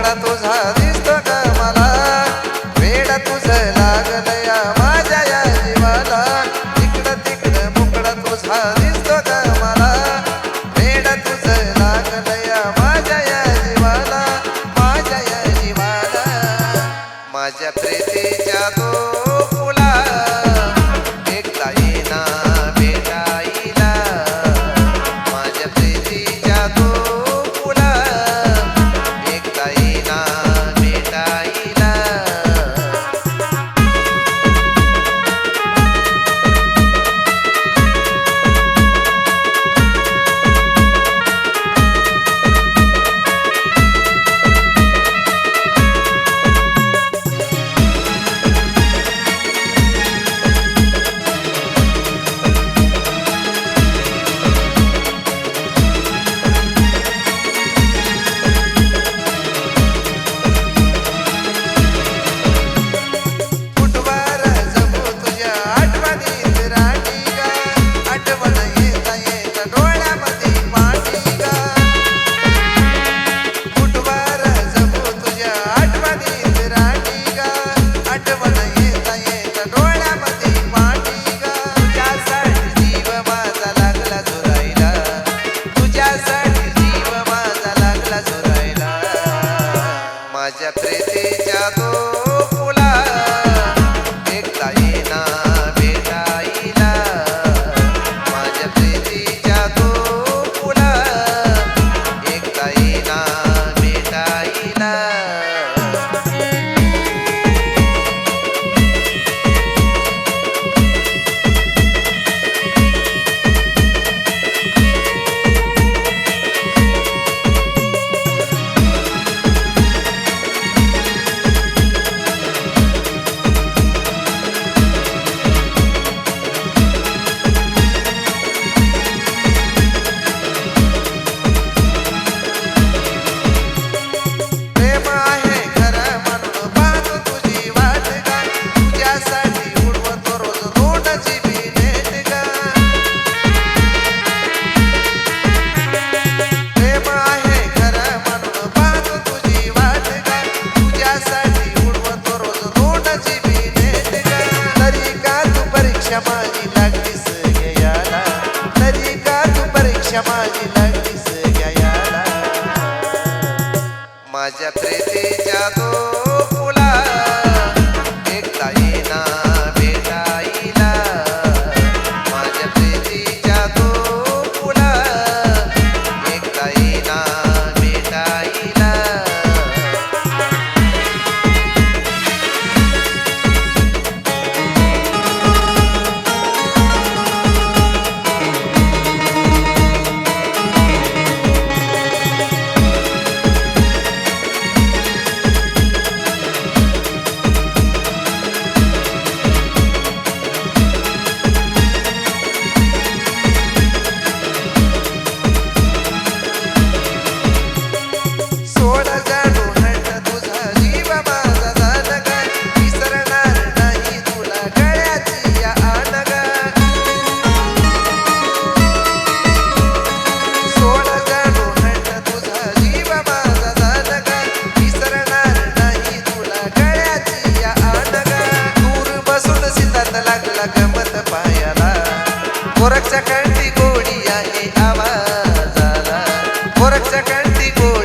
मुकड़ा तुझा दिसतो ग मला, वेड तुझं लागलं या माझ्या या जीवाला. इकडं तिकडं मुकड़ा तुझा दिसतो ग मला, वेड तुझं लागलं या माझ्या या जीवाला, माझ्या या जीवाला. माझ्या प्रीतीच्या तो फुला एकदा येना भेटायला, माझ्या प्रीतीच्या तो फुला एकदा येना भेटायला. माझ्या प्रीतीच्या तो फुला एकदा येना भेटायला, माझ्या प्रीतीच्या तो फुला एकदा येना भेटायला. माझी लागलीस घ्यायला, तरी का तू परीक्षा माझी लागलीस घ्यायला. माझ्या प्रीतीच्या तो फुला एकदा येना भेटायला, माझ्या प्रीतीच्या तो फुला एकदा येना भेटायला. गोरखच्या कंठी गोडी आहे आवाजाला, गोरखच्या कंठी गोडी